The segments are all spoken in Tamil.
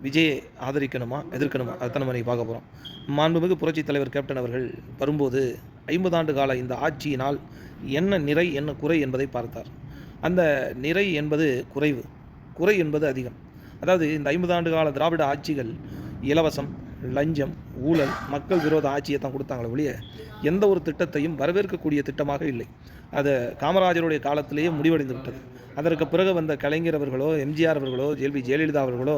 விஜயை ஆதரிக்கணுமா எதிர்க்கணுமா அதைத்தான் நம்ம பார்க்க போகிறோம். மாண்புமிகு புரட்சித் தலைவர் கேப்டன் அவர்கள் வரும்போது 50 ஆண்டு கால இந்த ஆட்சியினால் என்ன நிறை என்ன குறை என்பதை பார்த்தார். அந்த நிறை என்பது குறைவு, குறை என்பது அதிகம். அதாவது இந்த 50 ஆண்டு கால திராவிட ஆட்சிகள் இலவசம், லஞ்சம், ஊழல், மக்கள் விரோத ஆட்சியை தான் கொடுத்தாங்களே ஒழிய எந்த ஒரு திட்டத்தையும் வரவேற்கக்கூடிய திட்டமாக இல்லை. அது காமராஜருடைய காலத்திலேயே முடிவடைந்து விட்டது. அதற்கு பிறகு வந்த கலைஞர் அவர்களோ, எம்ஜிஆர் அவர்களோ, ஜெயலலிதா அவர்களோ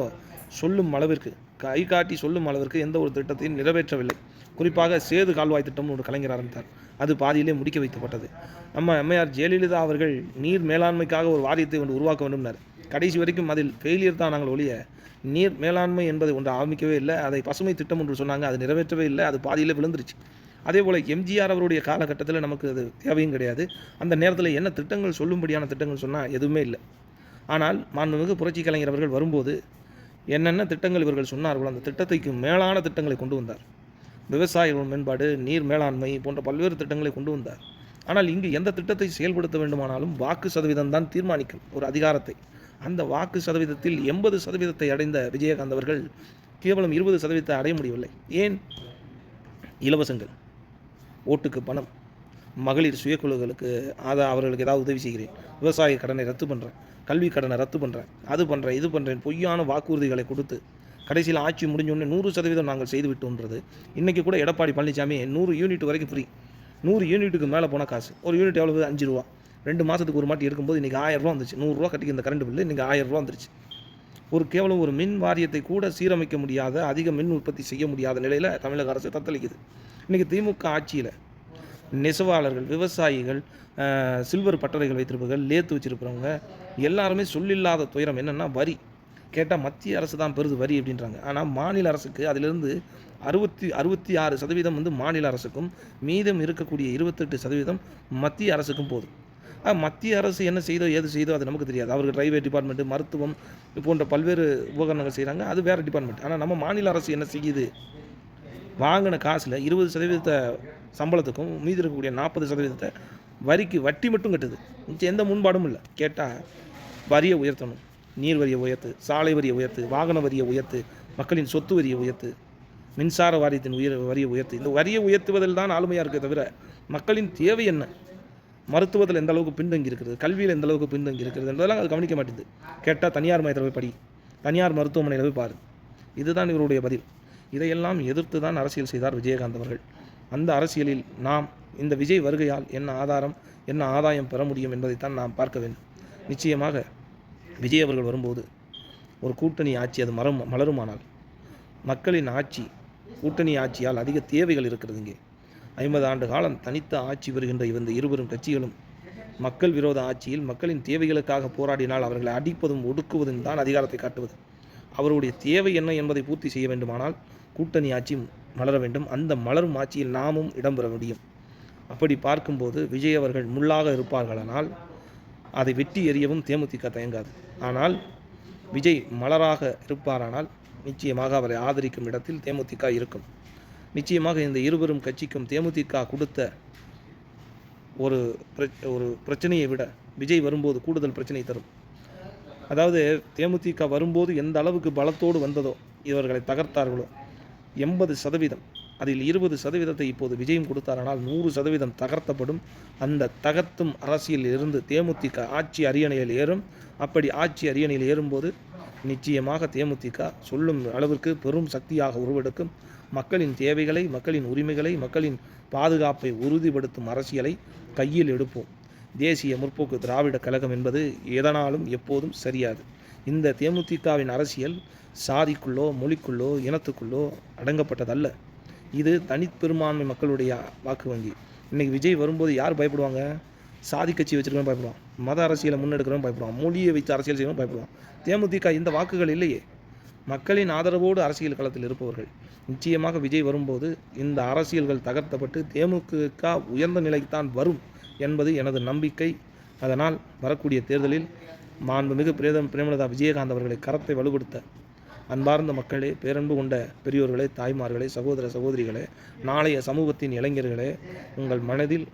சொல்லும் அளவிற்கு, கை காட்டி சொல்லும் அளவிற்கு எந்த ஒரு திட்டத்தையும் நிறைவேற்றவில்லை. குறிப்பாக சேது கால்வாய் திட்டம்னு ஒரு கலைஞர் ஆரம்பித்தார். அது பாதியிலே முடிக்க வைக்கப்பட்டது. நம்ம அம்மையார் ஜெயலலிதா அவர்கள் நீர் மேலாண்மைக்காக ஒரு வாரியத்தை ஒன்று உருவாக்க வேண்டும்னார். கடைசி வரைக்கும் அதில் ஃபெயிலியர் தான் நாங்கள் ஒழிய நீர் மேலாண்மை என்பதை ஒன்று ஆரம்பிக்கவே இல்லை. அதை பசுமை திட்டம் ஒன்று சொன்னாங்க, அது நிறைவேற்றவே இல்லை. அது பாதியிலே விழுந்துருச்சு. அதே போல் எம்ஜிஆர் அவருடைய காலகட்டத்தில் நமக்கு அது தேவையும் கிடையாது. அந்த நேரத்தில் என்ன திட்டங்கள் சொல்லும்படியான திட்டங்கள் சொன்னால் எதுவுமே இல்லை. ஆனால் மாண்புமிகு புரட்சி கலைஞர் அவர்கள் வரும்போது என்னென்ன திட்டங்கள் இவர்கள் சொன்னார்களோ அந்த திட்டத்தைக்கு மேலான திட்டங்களை கொண்டு வந்தார். விவசாயிகள் மேம்பாடு, நீர் மேலாண்மை போன்ற பல்வேறு திட்டங்களை கொண்டு வந்தார். ஆனால் இங்கு எந்த திட்டத்தை செயல்படுத்த வேண்டுமானாலும் வாக்கு சதவீதம் தான் தீர்மானிக்கும் ஒரு அதிகாரத்தை. அந்த வாக்கு சதவீதத்தில் 80% அடைந்த விஜயகாந்த் அவர்கள் கேவலம் 20% அடைய முடியவில்லை. ஏன்? இலவசங்கள், ஓட்டுக்கு பணம், மகளிர் சுயக்குழுக்களுக்கு அவர்களுக்கு ஏதாவது உதவி செய்கிறேன், விவசாய கடனை ரத்து பண்ணுறேன், கல்வி கடனை ரத்து பண்ணுறேன், அது பண்ணுறேன், இது பண்ணுறேன், பொய்யான வாக்குறுதிகளை கொடுத்து கடைசியில் ஆட்சி முடிஞ்சோடனே 100% நாங்கள் செய்துவிட்டோன்றது. இன்றைக்கி கூட எடப்பாடி பழனிசாமி 100 யூனிட் வரைக்கும் ஃப்ரீ. 100 யூனிட்டுக்கு மேலே போன காசு, ஒரு யூனிட் எவ்வளவு? 5 ரூபா. 2 மாதத்துக்கு ஒரு மாட்டி எடுக்கும்போது இன்றைக்கி 1000 ரூபா வந்துச்சு. 100 ரூபா கட்டிக்க இந்த கரண்ட் பில்லு, இன்றைக்கி 1000 ரூபா வந்துருச்சு. கேவலம் ஒரு மின் வாரியத்தை கூட சீரமைக்க முடியாத, அதிக மின் உற்பத்தி செய்ய முடியாத நிலையில் தமிழக அரசு தத்தளிக்குது. இன்றைக்கி திமுக ஆட்சியில் நெசவாளர்கள், விவசாயிகள், சில்வர் பட்டறைகள் வைத்திருப்பவர்கள், லேத்து வச்சுருக்கிறவங்க எல்லாருமே சொல்லில்லாத துயரம் என்னென்னா வரி. கேட்டால் மத்திய அரசு தான் பெறுது வரி அப்படின்றாங்க. ஆனால் மாநில அரசுக்கு அதிலிருந்து 66% வந்து மாநில அரசுக்கும், மீதம் இருக்கக்கூடிய 28% மத்திய அரசுக்கும் போகுது. மத்திய அரசு என்ன செய்தோ ஏது செய்தோ அது நமக்கு தெரியாது. அவருக்கு ரயில்வே டிபார்ட்மெண்ட்டு, மருத்துவம் போன்ற பல்வேறு உபகரணங்கள் செய்கிறாங்க, அது வேறு டிபார்ட்மெண்ட். ஆனால் நம்ம மாநில அரசு என்ன செய்யுது? வாங்கின காசில் 20% சம்பளத்துக்கும் மீதி இருக்கக்கூடிய 40% வரிக்கு வட்டி மட்டும் கட்டுது. எந்த முன்பாடும் இல்லை. கேட்டால் வரியை உயர்த்தணும், நீர் வரியை உயர்த்து, சாலை வரியை உயர்த்து, வாகன வரியை உயர்த்து, மக்களின் சொத்து வரியை உயர்த்து, மின்சார வாரியத்தின் வரியை உயர்த்து. இந்த வரியை உயர்த்துவதில் தான் ஆளுமையாக இருக்கே தவிர மக்களின் தேவை என்ன, மருத்துவத்தில் எந்த அளவுக்கு பின்தங்கி இருக்கிறது, கல்வியில் எந்த அளவுக்கு பின்தங்கி இருக்கிறது என்பதெல்லாம் அது கவனிக்க மாட்டேங்குது. கேட்டால் தனியார் மையத்தில் போய் படி, தனியார் மருத்துவமனையில் போய் பாரு. இதுதான் இவருடைய பதில். இதையெல்லாம் எதிர்த்து தான் அரசியல் செய்தார் விஜயகாந்த் அவர்கள். அந்த அரசியலில் நாம் இந்த விஜய் வருகையால் என்ன ஆதாரம், என்ன ஆதாயம் பெற முடியும் என்பதைத்தான் நாம் பார்க்க வேண்டும். நிச்சயமாக விஜய் அவர்கள் வரும்போது ஒரு கூட்டணி ஆட்சி அது மலருமானால், மக்களின் ஆட்சி, கூட்டணி ஆட்சியால் அதிக தேவைகள் இருக்கிறது. இங்கே 50 ஆண்டு காலம் தனித்த ஆட்சி வருகின்ற இந்த இருவரும் கட்சிகளும் மக்கள் விரோத ஆட்சியில் மக்களின் தேவைகளுக்காக போராடினால் அவர்களை அடிப்பதும் ஒடுக்குவதும் தான் அதிகாரத்தை காட்டுவது. அவருடைய தேவை என்ன என்பதை பூர்த்தி செய்ய வேண்டுமானால் கூட்டணி ஆட்சி மலர வேண்டும். அந்த மலரும் ஆட்சியில் நாமும் இடம்பெற முடியும். அப்படி பார்க்கும்போது விஜய் அவர்கள் முள்ளாக இருப்பார்களானால் அதை வெட்டி எறியவும் தேமுதிக தயங்காது. ஆனால் விஜய் மலராக இருப்பாரானால் நிச்சயமாக அவரை ஆதரிக்கும் இடத்தில் தேமுதிக இருக்கும். நிச்சயமாக இந்த இருவரும் கட்சிக்கும் தேமுதிக கொடுத்த ஒரு பிரச்சனையை விட விஜய் வரும்போது கூடுதல் பிரச்சனை தரும். அதாவது தேமுதிக வரும்போது எந்த அளவுக்கு பலத்தோடு வந்ததோ, இவர்களை தகர்த்தார்களோ 80%, அதில் 20% இப்போது விஜயம் கொடுத்தாரானால் 100% தகர்த்தப்படும். அந்த தகர்த்தும் அரசியலில் இருந்து தேமுதிக ஆட்சி அரியணையில் ஏறும். அப்படி ஆட்சி அரியணையில் ஏறும்போது நிச்சயமாக தேமுதிக சொல்லும் அளவிற்கு பெரும் சக்தியாக உருவெடுக்கும். மக்களின் தேவைகளை, மக்களின் உரிமைகளை, மக்களின் பாதுகாப்பை உறுதிப்படுத்தும் அரசியலை கையில் எடுப்போம். தேசிய முற்போக்கு திராவிட கழகம் என்பது எதனாலும் எப்போதும் சரியாது. இந்த தேமுதிகவின் அரசியல் சாதிக்குள்ளோ, மொழிக்குள்ளோ, இனத்துக்குள்ளோ அடங்கப்பட்டதல்ல. இது தனிப்பெரும்பான்மை மக்களுடைய வாக்கு வங்கி. இன்றைக்கி விஜய் வரும்போது யார் பயப்படுவாங்க? சாதி கட்சி வச்சுருக்கவன் பயப்படுவான், மத அரசியலை முன்னெடுக்கிறவன் பயப்படுவான், மொழியை வைத்து அரசியல் செய்யவும் பயப்படுவான். தேமுதிக இந்த வாக்குகள் இல்லையே. மக்களின் ஆதரவோடு அரசியல் களத்தில் இருப்பவர்கள். நிச்சயமாக விஜய் வரும்போது இந்த அரசியல்கள் தகர்த்தப்பட்டு தேமுதிக உயர்ந்த நிலைக்குத்தான் வரும் என்பது எனது நம்பிக்கை. அதனால் வரக்கூடிய தேர்தலில் மாண்புமிகு பிரேமலதா விஜயகாந்த் அவர்களை கரத்தை வலுப்படுத்த அன்பார்ந்த மக்களே, பேரன்பு கொண்ட பெரியோர்களே, தாய்மார்களே, சகோதர சகோதரிகளே, நாளைய சமூகத்தின் இளைஞர்களே, உங்கள் மனதில்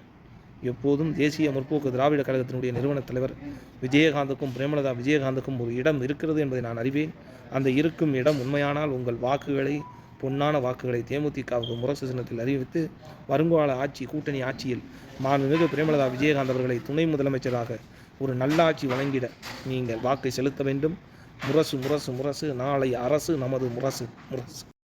எப்போதும் தேசிய முற்போக்கு திராவிட கழகத்தினுடைய நிறுவனத் தலைவர் விஜயகாந்துக்கும் பிரேமலதா விஜயகாந்துக்கும் ஒரு இடம் இருக்கிறது என்பதை நான் அறிவேன். அந்த இருக்கும் இடம் உண்மையானால் உங்கள் வாக்குகளை, பொன்னான வாக்குகளை தேமுதிகவுக்கு முரசு சின்னத்தில் அறிவித்து வருங்கால ஆட்சி, கூட்டணி ஆட்சியில் மாண்புமிகு பிரேமலதா விஜயகாந்த் அவர்களை துணை முதலமைச்சராக ஒரு நல்ல ஆட்சி வழங்கிட நீங்கள் வாக்கை செலுத்த வேண்டும். முரசு முரசு முரசு, நாளை அரசு நமது முரசு முரசு.